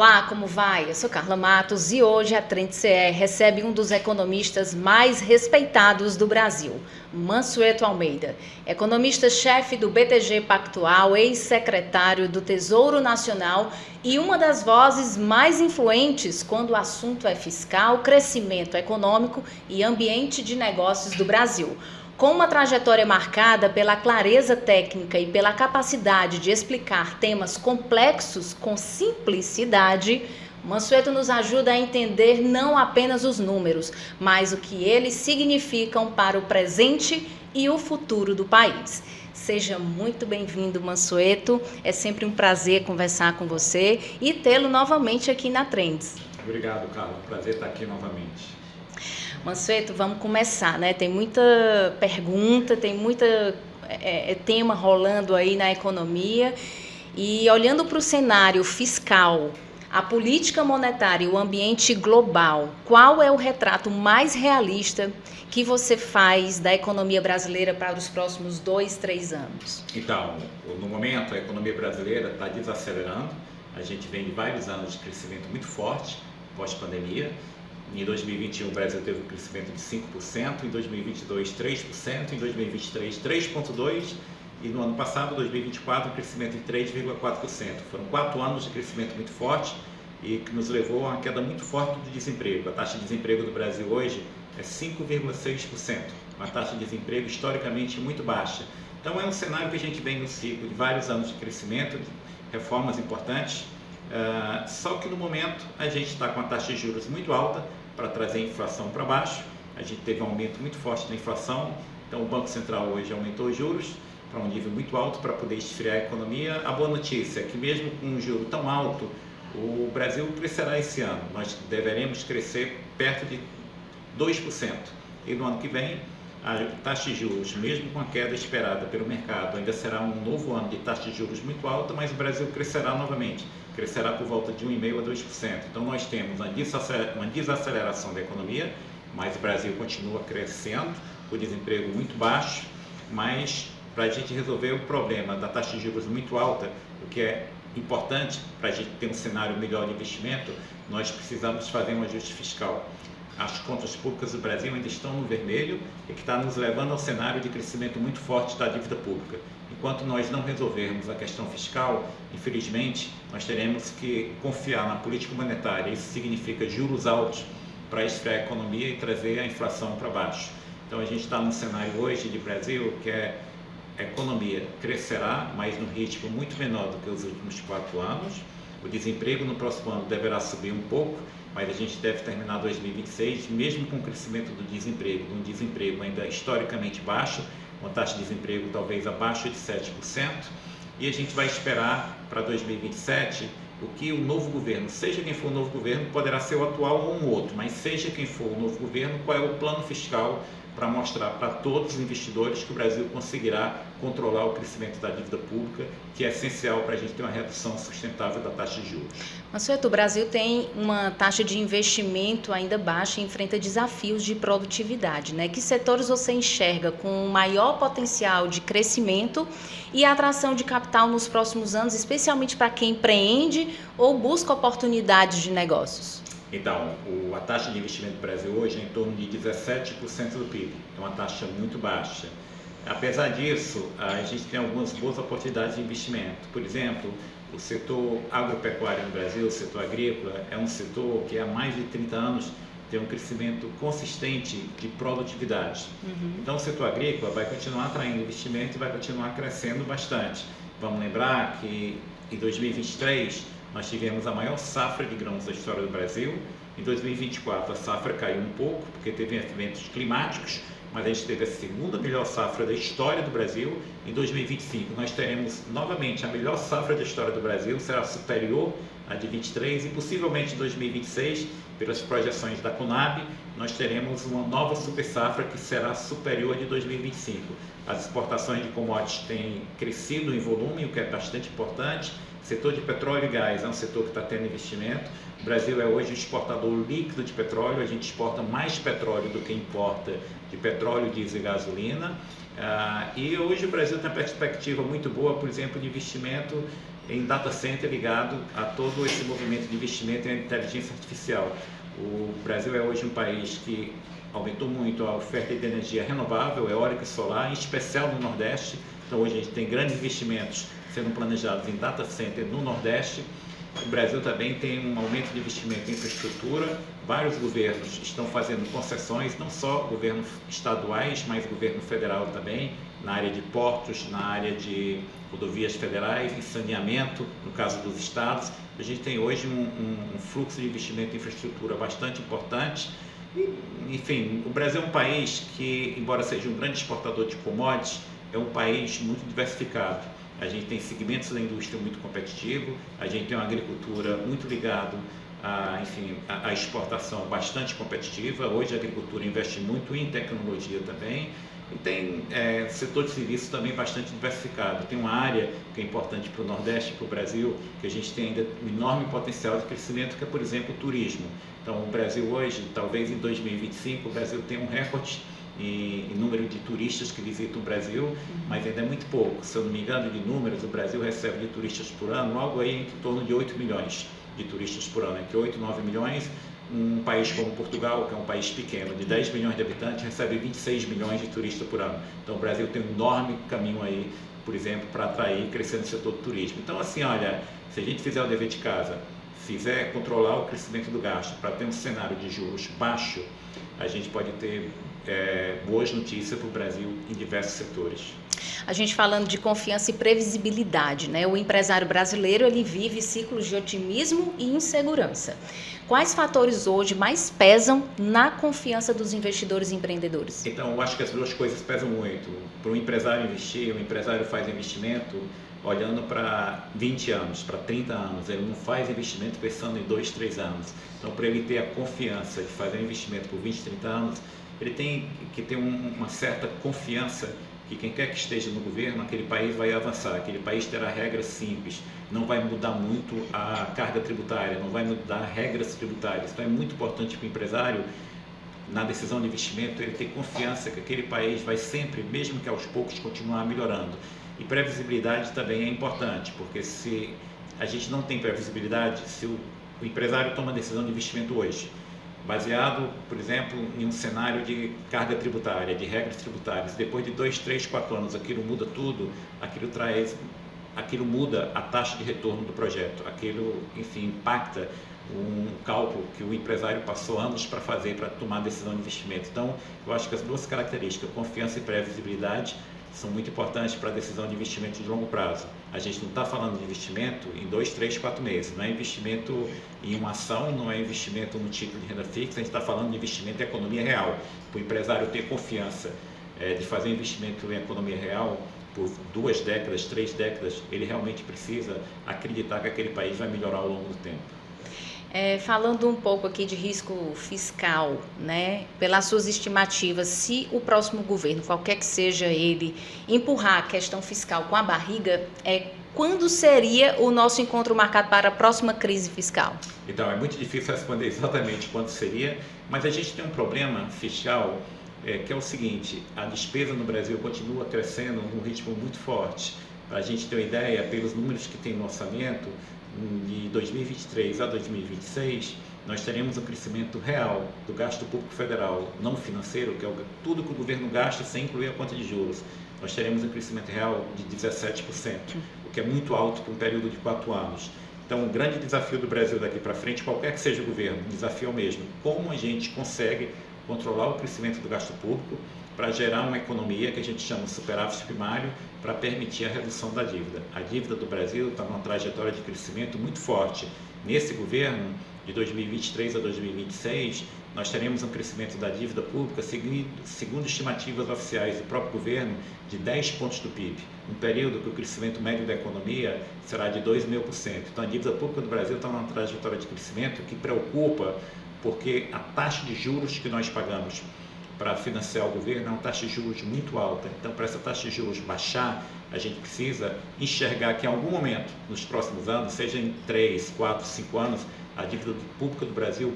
Olá, como vai? Eu sou Carla Matos e hoje a Trend CE recebe um dos economistas mais respeitados do Brasil, Mansueto Almeida, economista-chefe do BTG Pactual, ex-secretário do Tesouro Nacional e uma das vozes mais influentes quando o assunto é fiscal, crescimento econômico e ambiente de negócios do Brasil. Com uma trajetória marcada pela clareza técnica e pela capacidade de explicar temas complexos com simplicidade, Mansueto nos ajuda a entender não apenas os números, mas o que eles significam para o presente e o futuro do país. Seja muito bem-vindo, Mansueto. É sempre um prazer conversar com você e tê-lo novamente aqui na Trends. Obrigado, Carla. Prazer estar aqui novamente. Mansueto, vamos começar, né? Tem muita pergunta, tem muita tema rolando aí na economia e olhando para o cenário fiscal, a política monetária e o ambiente global, qual é o retrato mais realista que você faz da economia brasileira para os próximos 2, 3 anos? Então, no momento, a economia brasileira está desacelerando. A gente vem de vários anos de crescimento muito forte, pós-pandemia. Em 2021, o Brasil teve um crescimento de 5%, em 2022, 3%, em 2023, 3,2%, e no ano passado, 2024, um crescimento de 3,4%. Foram 4 anos de crescimento muito forte e que nos levou a uma queda muito forte do desemprego. A taxa de desemprego do Brasil hoje é 5,6%, uma taxa de desemprego historicamente muito baixa. Então, é um cenário que a gente vem no ciclo de vários anos de crescimento, de reformas importantes, só que no momento a gente está com a taxa de juros muito alta para trazer a inflação para baixo. A gente teve um aumento muito forte da inflação, então o Banco Central hoje aumentou os juros para um nível muito alto para poder esfriar a economia. A boa notícia é que mesmo com um juro tão alto, o Brasil crescerá esse ano. Nós deveremos crescer perto de 2%. E no ano que vem, a taxa de juros, mesmo com a queda esperada pelo mercado, ainda será um novo ano de taxa de juros muito alta, mas o Brasil crescerá novamente, crescerá por volta de 1,5% a 2%. Então nós temos uma desaceleração da economia, mas o Brasil continua crescendo, o desemprego muito baixo, mas para a gente resolver o problema da taxa de juros muito alta, o que é importante para a gente ter um cenário melhor de investimento, nós precisamos fazer um ajuste fiscal. As contas públicas do Brasil ainda estão no vermelho e que está nos levando ao cenário de crescimento muito forte da dívida pública. Enquanto nós não resolvermos a questão fiscal, infelizmente, nós teremos que confiar na política monetária. Isso significa juros altos para esfriar a economia e trazer a inflação para baixo. Então, a gente está num cenário hoje de Brasil que a economia crescerá, mas num ritmo muito menor do que os últimos 4 anos. O desemprego no próximo ano deverá subir um pouco, mas a gente deve terminar 2026, mesmo com o crescimento do desemprego, um desemprego ainda historicamente baixo, uma taxa de desemprego talvez abaixo de 7%, e a gente vai esperar para 2027 o que o novo governo, seja quem for o novo governo, poderá ser o atual ou um outro, mas seja quem for o novo governo, qual é o plano fiscal para mostrar para todos os investidores que o Brasil conseguirá controlar o crescimento da dívida pública, que é essencial para a gente ter uma redução sustentável da taxa de juros. Mansueto, o Brasil tem uma taxa de investimento ainda baixa e enfrenta desafios de produtividade, né? Que setores você enxerga com maior potencial de crescimento e atração de capital nos próximos anos, especialmente para quem empreende ou busca oportunidades de negócios? Então, a taxa de investimento do Brasil hoje é em torno de 17% do PIB, é uma taxa muito baixa. Apesar disso, a gente tem algumas boas oportunidades de investimento. Por exemplo, o setor agropecuário no Brasil, o setor agrícola, é um setor que há mais de 30 anos tem um crescimento consistente de produtividade. Então, o setor agrícola vai continuar atraindo investimento e vai continuar crescendo bastante. Vamos lembrar que em 2023, nós tivemos a maior safra de grãos da história do Brasil. Em 2024, a safra caiu um pouco, porque teve eventos climáticos, mas a gente teve a segunda melhor safra da história do Brasil. Em 2025, nós teremos novamente a melhor safra da história do Brasil, será superior à de 23, e possivelmente em 2026, pelas projeções da Conab, nós teremos uma nova super safra que será superior à de 2025. As exportações de commodities têm crescido em volume, o que é bastante importante. O setor de petróleo e gás é um setor que está tendo investimento. O Brasil é hoje um exportador líquido de petróleo, a gente exporta mais petróleo do que importa de petróleo, diesel e gasolina. E hoje o Brasil tem uma perspectiva muito boa, por exemplo, de investimento em data center ligado a todo esse movimento de investimento em inteligência artificial. O Brasil é hoje um país que aumentou muito a oferta de energia renovável, eólica e solar, em especial no Nordeste. Então hoje a gente tem grandes investimentos sendo planejados em data center no Nordeste. O Brasil também tem um aumento de investimento em infraestrutura. Vários governos estão fazendo concessões, não só governos estaduais, mas governo federal também, na área de portos, na área de rodovias federais, em saneamento, no caso dos estados. A gente tem hoje um fluxo de investimento em infraestrutura bastante importante. E, enfim, o Brasil é um país que, embora seja um grande exportador de commodities, é um país muito diversificado. A gente tem segmentos da indústria muito competitivos, a gente tem uma agricultura muito ligada à exportação bastante competitiva. Hoje a agricultura investe muito em tecnologia também e tem setor de serviços também bastante diversificado. Tem uma área que é importante para o Nordeste e para o Brasil, que a gente tem ainda um enorme potencial de crescimento, que é, por exemplo, o turismo. Então o Brasil hoje, talvez em 2025, o Brasil tem um recorde em número de turistas que visitam o Brasil, mas ainda é muito pouco. Se eu não me engano de números, o Brasil recebe de turistas por ano algo aí em torno de 8 milhões de turistas por ano, entre 8 e 9 milhões. Um país como Portugal, que é um país pequeno, de 10 milhões de habitantes, recebe 26 milhões de turistas por ano. Então o Brasil tem um enorme caminho aí, por exemplo, para atrair e crescer no setor do turismo. Então assim, olha, se a gente fizer o dever de casa, fizer controlar o crescimento do gasto para ter um cenário de juros baixo, a gente pode ter boas notícias para o Brasil em diversos setores. A gente falando de confiança e previsibilidade, né? O empresário brasileiro, ele vive ciclos de otimismo e insegurança. Quais fatores hoje mais pesam na confiança dos investidores e empreendedores? Então, eu acho que as duas coisas pesam muito. Para o empresário investir, o empresário faz investimento olhando para 20 anos, para 30 anos. Ele não faz investimento pensando em 2, 3 anos. Então, para ele ter a confiança de fazer um investimento por 20, 30 anos, ele tem que ter uma certa confiança que quem quer que esteja no governo, aquele país vai avançar, aquele país terá regras simples, não vai mudar muito a carga tributária, não vai mudar regras tributárias. Então é muito importante para o empresário, na decisão de investimento, ele ter confiança que aquele país vai sempre, mesmo que aos poucos, continuar melhorando. E previsibilidade também é importante, porque se a gente não tem previsibilidade, se o empresário toma a decisão de investimento hoje, baseado, por exemplo, em um cenário de carga tributária, de regras tributárias, depois de 2, 3, 4 anos aquilo muda tudo, aquilo muda a taxa de retorno do projeto, aquilo, enfim, impacta um cálculo que o empresário passou anos para fazer, para tomar a decisão de investimento. Então, eu acho que as duas características, confiança e previsibilidade, são muito importantes para a decisão de investimento de longo prazo. A gente não está falando de investimento em 2, 3, 4 meses, não é investimento em uma ação, não é investimento no título de renda fixa, a gente está falando de investimento em economia real. Para o empresário ter confiança de fazer investimento em economia real por 2 décadas, 3 décadas, ele realmente precisa acreditar que aquele país vai melhorar ao longo do tempo. Falando um pouco aqui de risco fiscal, né? Pelas suas estimativas, se o próximo governo, qualquer que seja ele, empurrar a questão fiscal com a barriga, quando seria o nosso encontro marcado para a próxima crise fiscal? Então, é muito difícil responder exatamente quando seria, mas a gente tem um problema fiscal que é o seguinte: a despesa no Brasil continua crescendo num ritmo muito forte. Para a gente ter uma ideia, pelos números que tem no orçamento, de 2023 a 2026, nós teremos um crescimento real do gasto público federal, não financeiro, que é tudo que o governo gasta sem incluir a conta de juros. Nós teremos um crescimento real de 17%, o que é muito alto para um período de 4 anos. Então, o grande desafio do Brasil daqui para frente, qualquer que seja o governo, o desafio é o mesmo: como a gente consegue controlar o crescimento do gasto público para gerar uma economia que a gente chama de superávit primário, para permitir a redução da dívida. A dívida do Brasil está numa trajetória de crescimento muito forte. Nesse governo, de 2023 a 2026, nós teremos um crescimento da dívida pública, segundo estimativas oficiais do próprio governo, de 10 pontos do PIB, um período que o crescimento médio da economia será de 2,5%. Então, a dívida pública do Brasil está numa trajetória de crescimento que preocupa, porque a taxa de juros que nós pagamos para financiar o governo é uma taxa de juros muito alta. Então, para essa taxa de juros baixar, a gente precisa enxergar que em algum momento, nos próximos anos, seja em 3, 4, 5 anos, a dívida pública do Brasil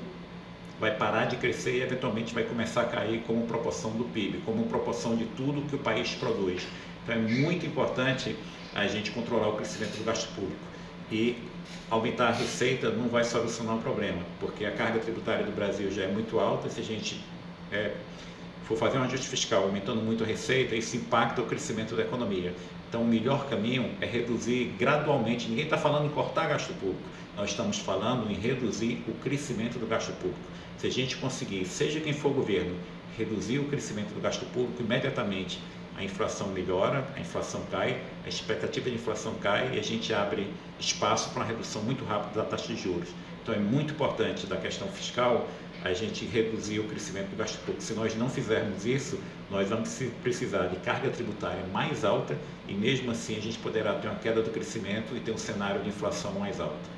vai parar de crescer e eventualmente vai começar a cair como proporção do PIB, como proporção de tudo que o país produz. Então é muito importante a gente controlar o crescimento do gasto público. E aumentar a receita não vai solucionar o problema, porque a carga tributária do Brasil já é muito alta. Se a gente for fazer um ajuste fiscal aumentando muito a receita, isso impacta o crescimento da economia. Então o melhor caminho é reduzir gradualmente. Ninguém está falando em cortar gasto público, nós estamos falando em reduzir o crescimento do gasto público. Se a gente conseguir, seja quem for o governo, reduzir o crescimento do gasto público, imediatamente a inflação melhora, a inflação cai, a expectativa de inflação cai e a gente abre espaço para uma redução muito rápida da taxa de juros. Então é muito importante da questão fiscal a gente reduzir o crescimento do gasto público. Se nós não fizermos isso, nós vamos precisar de carga tributária mais alta e mesmo assim a gente poderá ter uma queda do crescimento e ter um cenário de inflação mais alta.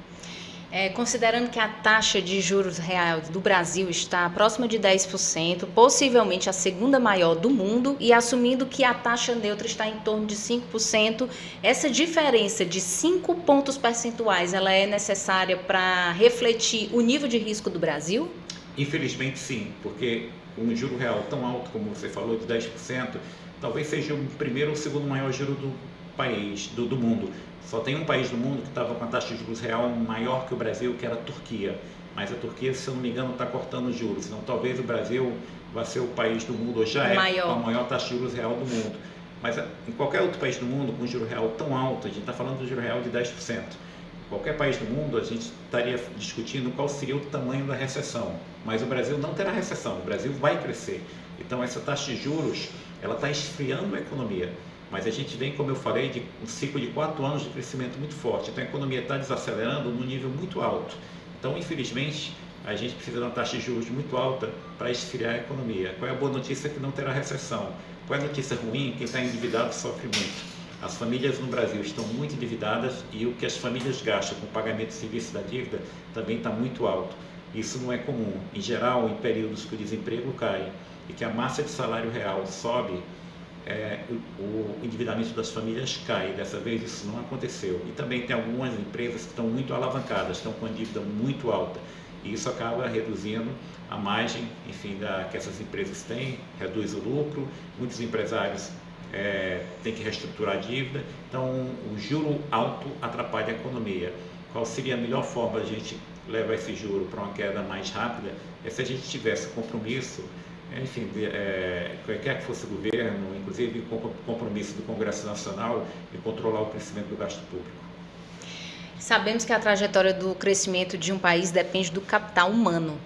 Considerando que a taxa de juros real do Brasil está próxima de 10%, possivelmente a segunda maior do mundo, e assumindo que a taxa neutra está em torno de 5%, essa diferença de 5 pontos percentuais ela é necessária para refletir o nível de risco do Brasil? Infelizmente sim, porque um juro real tão alto como você falou, de 10%, talvez seja o primeiro ou segundo maior juro do país, do mundo. Só tem um país do mundo que estava com a taxa de juros real maior que o Brasil, que era a Turquia. Mas a Turquia, se eu não me engano, está cortando os juros. Então talvez o Brasil vá ser o país do mundo, ou já é a maior taxa de juros real do mundo. Mas em qualquer outro país do mundo, com um juro real tão alto, a gente está falando de juro real de 10%. Em qualquer país do mundo, a gente estaria discutindo qual seria o tamanho da recessão. Mas o Brasil não terá recessão, o Brasil vai crescer. Então essa taxa de juros, ela está esfriando a economia. Mas a gente vem, como eu falei, de um ciclo de 4 anos de crescimento muito forte. Então a economia está desacelerando num nível muito alto. Então, infelizmente, a gente precisa de uma taxa de juros muito alta para esfriar a economia. Qual é a boa notícia? Que não terá recessão. Qual é a notícia ruim? Quem está endividado sofre muito. As famílias no Brasil estão muito endividadas e o que as famílias gastam com o pagamento de serviço da dívida também está muito alto. Isso não é comum. Em geral, em períodos que o desemprego cai e que a massa de salário real sobe, o endividamento das famílias cai. Dessa vez isso não aconteceu. E também tem algumas empresas que estão muito alavancadas, estão com a dívida muito alta. E isso acaba reduzindo a margem, enfim, que essas empresas têm, reduz o lucro. Muitos empresários têm que reestruturar a dívida. Então, o juro alto atrapalha a economia. Qual seria a melhor forma de a gente levar esse juro para uma queda mais rápida? É se a gente tivesse compromisso, enfim, qualquer que fosse o governo, inclusive com compromisso do Congresso Nacional, de controlar o crescimento do gasto público. Sabemos que a trajetória do crescimento de um país depende do capital humano,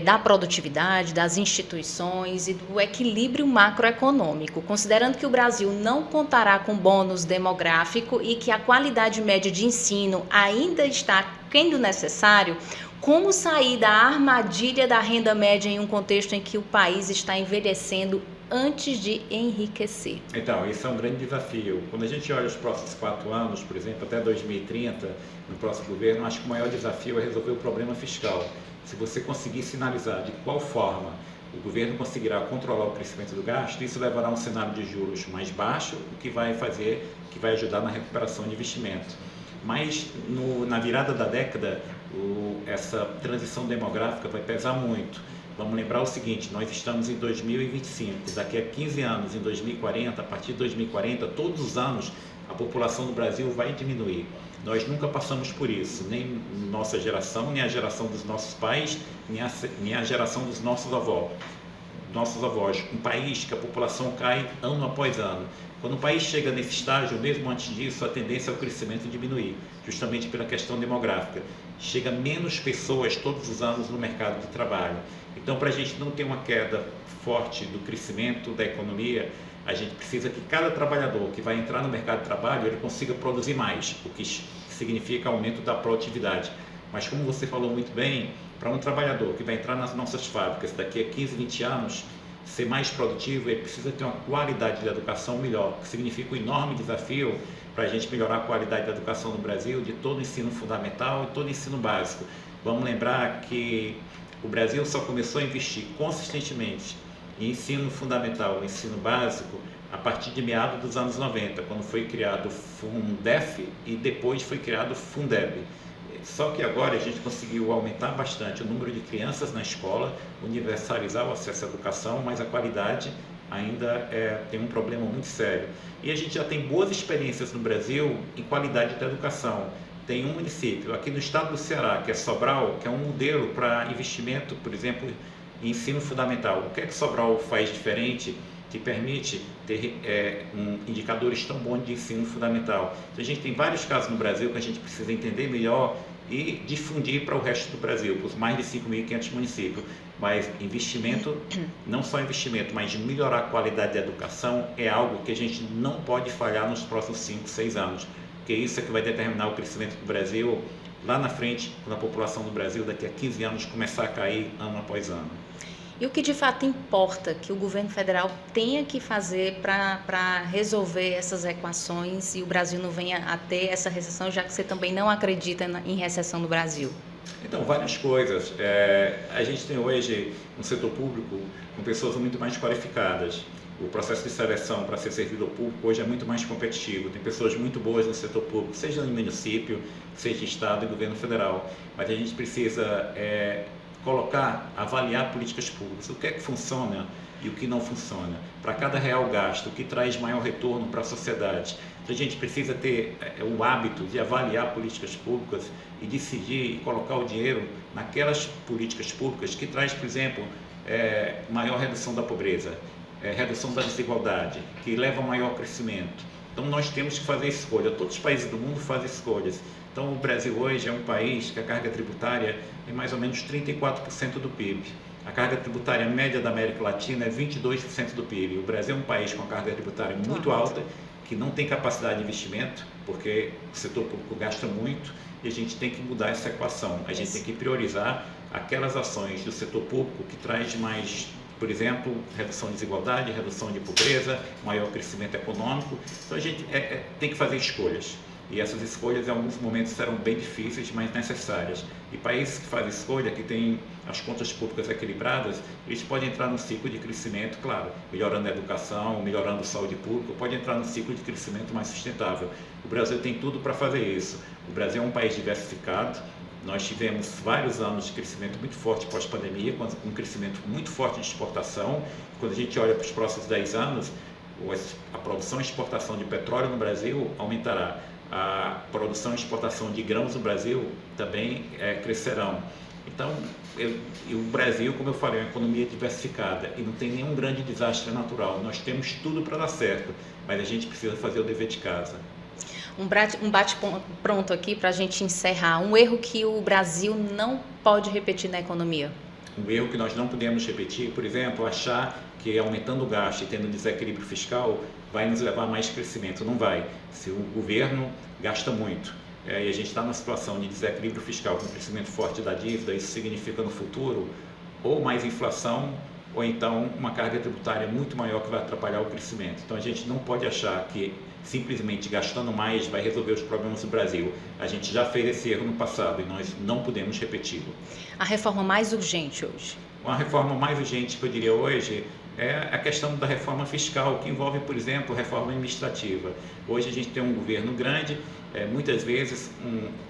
da produtividade, das instituições e do equilíbrio macroeconômico. Considerando que o Brasil não contará com bônus demográfico e que a qualidade média de ensino ainda está aquém do necessário, como sair da armadilha da renda média em um contexto em que o país está envelhecendo antes de enriquecer? Então, esse é um grande desafio. Quando a gente olha os próximos 4 anos, por exemplo, até 2030, no próximo governo, acho que o maior desafio é resolver o problema fiscal. Se você conseguir sinalizar de qual forma o governo conseguirá controlar o crescimento do gasto, isso levará a um cenário de juros mais baixo, o que vai ajudar na recuperação de investimento. Mas na virada da década, essa transição demográfica vai pesar muito. Vamos lembrar o seguinte, nós estamos em 2025, daqui a 15 anos, em 2040, a partir de 2040, todos os anos, a população do Brasil vai diminuir. Nós nunca passamos por isso, nem nossa geração, nem a geração dos nossos pais, nem a geração dos nossos avós. Um país que a população cai ano após ano. Quando o país chega nesse estágio, mesmo antes disso, a tendência é o crescimento diminuir, justamente pela questão demográfica. Chega menos pessoas todos os anos no mercado de trabalho. Então, para a gente não ter uma queda forte do crescimento da economia, a gente precisa que cada trabalhador que vai entrar no mercado de trabalho, ele consiga produzir mais, o que significa aumento da produtividade. Mas como você falou muito bem, para um trabalhador que vai entrar nas nossas fábricas daqui a 15, 20 anos, ser mais produtivo, ele precisa ter uma qualidade de educação melhor, que significa um enorme desafio para a gente melhorar a qualidade da educação no Brasil, de todo o ensino fundamental e todo o ensino básico. Vamos lembrar que o Brasil só começou a investir consistentemente em ensino fundamental, ensino básico, a partir de meados dos anos 90, quando foi criado o Fundef e depois foi criado o Fundeb. Só que agora a gente conseguiu aumentar bastante o número de crianças na escola, universalizar o acesso à educação, mas a qualidade ainda tem um problema muito sério. E a gente já tem boas experiências no Brasil em qualidade da educação. Tem um município aqui no estado do Ceará, que é Sobral, que é um modelo para investimento, por exemplo, em ensino fundamental. O que é que Sobral faz diferente que permite ter indicadores tão bons de ensino fundamental? Então, a gente tem vários casos no Brasil que a gente precisa entender melhor e difundir para o resto do Brasil, para os mais de 5.500 municípios. Mas investimento, não só investimento, mas de melhorar a qualidade da educação é algo que a gente não pode falhar nos próximos 5, 6 anos, porque isso é que vai determinar o crescimento do Brasil lá na frente, quando a população do Brasil daqui a 15 anos começar a cair ano após ano. E o que de fato importa que o governo federal tenha que fazer para resolver essas equações e o Brasil não venha a ter essa recessão, já que você também não acredita em recessão no Brasil? Então, várias coisas. A gente tem hoje um setor público com pessoas muito mais qualificadas. O processo de seleção para ser servidor público hoje é muito mais competitivo. Tem pessoas muito boas no setor público, seja no município, seja estado e governo federal. Mas a gente precisa avaliar políticas públicas, o que é que funciona e o que não funciona. Para cada real gasto, o que traz maior retorno para a sociedade. Então a gente precisa ter o hábito de avaliar políticas públicas e decidir e colocar o dinheiro naquelas políticas públicas que traz, por exemplo, maior redução da pobreza, redução da desigualdade, que leva a maior crescimento. Então nós temos que fazer escolha, todos os países do mundo fazem escolhas. Então o Brasil hoje é um país que a carga tributária é mais ou menos 34% do PIB. A carga tributária média da América Latina é 22% do PIB. O Brasil é um país com a carga tributária muito alta, que não tem capacidade de investimento, porque o setor público gasta muito e a gente tem que mudar essa equação. A gente tem que priorizar aquelas ações do setor público que traz mais, por exemplo, redução de desigualdade, redução de pobreza, maior crescimento econômico. Então a gente tem que fazer escolhas. E essas escolhas, em alguns momentos, serão bem difíceis, mas necessárias. E países que fazem escolha, que têm as contas públicas equilibradas, eles podem entrar num ciclo de crescimento, claro, melhorando a educação, melhorando a saúde pública, pode entrar num ciclo de crescimento mais sustentável. O Brasil tem tudo para fazer isso. O Brasil é um país diversificado. Nós tivemos vários anos de crescimento muito forte pós-pandemia, com um crescimento muito forte de exportação. Quando a gente olha para os próximos 10 anos, a produção e exportação de petróleo no Brasil aumentará. A produção e exportação de grãos no Brasil também crescerão. Então, o Brasil, como eu falei, é uma economia diversificada e não tem nenhum grande desastre natural. Nós temos tudo para dar certo, mas a gente precisa fazer o dever de casa. Um bate-pronto aqui para a gente encerrar. Um erro que o Brasil não pode repetir na economia. Um erro que nós não podemos repetir, por exemplo, achar que aumentando o gasto e tendo desequilíbrio fiscal vai nos levar a mais crescimento. Não vai. Se o governo gasta muito e a gente está numa situação de desequilíbrio fiscal com crescimento forte da dívida, isso significa no futuro ou mais inflação ou então uma carga tributária muito maior que vai atrapalhar o crescimento. Então a gente não pode achar que simplesmente gastando mais vai resolver os problemas do Brasil. A gente já fez esse erro no passado e nós não podemos repeti-lo. A reforma mais urgente hoje? Uma reforma mais urgente que eu diria hoje é a questão da reforma fiscal, que envolve, por exemplo, reforma administrativa. Hoje a gente tem um governo grande, muitas vezes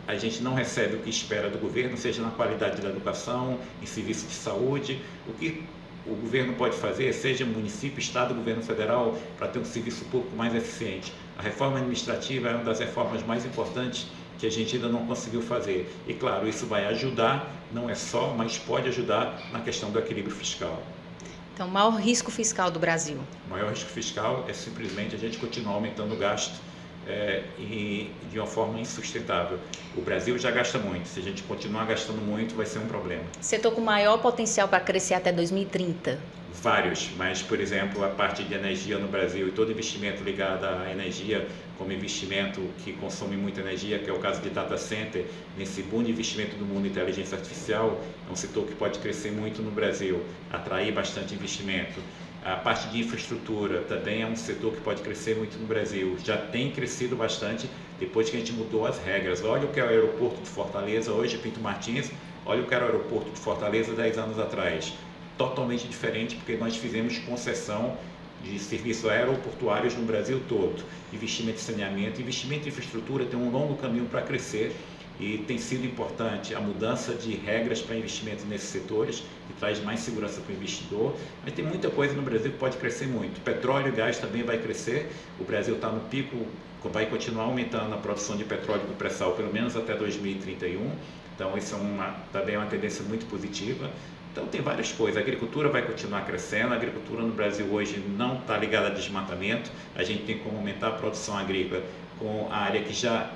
a gente não recebe o que espera do governo, seja na qualidade da educação, em serviço de saúde. O que o governo pode fazer, seja município, estado, governo federal, para ter um serviço público mais eficiente. A reforma administrativa é uma das reformas mais importantes que a gente ainda não conseguiu fazer. E claro, isso vai ajudar, não é só, mas pode ajudar na questão do equilíbrio fiscal. Então, o maior risco fiscal do Brasil? O maior risco fiscal é simplesmente a gente continuar aumentando o gasto e de uma forma insustentável. O Brasil já gasta muito, se a gente continuar gastando muito vai ser um problema. Setor com maior potencial para crescer até 2030? Vários, mas por exemplo a parte de energia no Brasil e todo investimento ligado à energia, como investimento que consome muita energia, que é o caso de data center, nesse boom de investimento do mundo de inteligência artificial, é um setor que pode crescer muito no Brasil, atrair bastante investimento. A parte de infraestrutura também é um setor que pode crescer muito no Brasil, já tem crescido bastante depois que a gente mudou as regras. Olha o que é o aeroporto de Fortaleza hoje, Pinto Martins, olha o que era o aeroporto de Fortaleza 10 anos atrás. Totalmente diferente, porque nós fizemos concessão de serviços aeroportuários no Brasil todo. Investimento em saneamento, investimento em infraestrutura tem um longo caminho para crescer e tem sido importante a mudança de regras para investimento nesses setores, que traz mais segurança para o investidor, mas tem muita coisa no Brasil que pode crescer muito. Petróleo e gás também vai crescer, o Brasil está no pico, vai continuar aumentando a produção de petróleo do pré-sal pelo menos até 2031, então isso também é uma tendência muito positiva. Então tem várias coisas, a agricultura vai continuar crescendo, a agricultura no Brasil hoje não está ligada a desmatamento, a gente tem como aumentar a produção agrícola com a área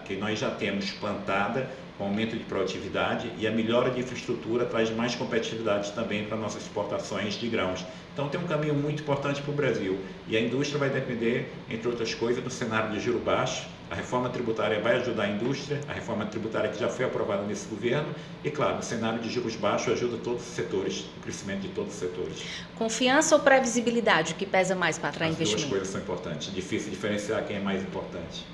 que nós já temos plantada, com aumento de produtividade, e a melhora de infraestrutura traz mais competitividade também para nossas exportações de grãos. Então tem um caminho muito importante para o Brasil, e a indústria vai depender, entre outras coisas, do cenário de juro baixo. A reforma tributária vai ajudar a indústria, a reforma tributária que já foi aprovada nesse governo, e claro, o cenário de juros baixos ajuda todos os setores, o crescimento de todos os setores. Confiança ou previsibilidade, o que pesa mais para atrair investimento? As duas coisas são importantes, difícil diferenciar quem é mais importante.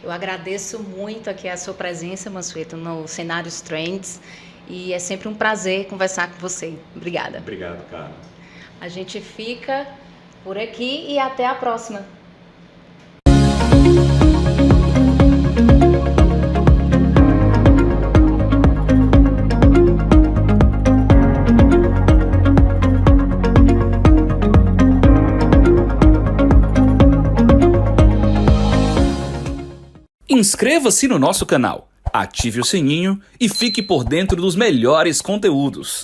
Eu agradeço muito aqui a sua presença, Mansueto, no Cenários Trends, e é sempre um prazer conversar com você. Obrigada. Obrigado, Carla. A gente fica por aqui e até a próxima. Inscreva-se no nosso canal, ative o sininho e fique por dentro dos melhores conteúdos.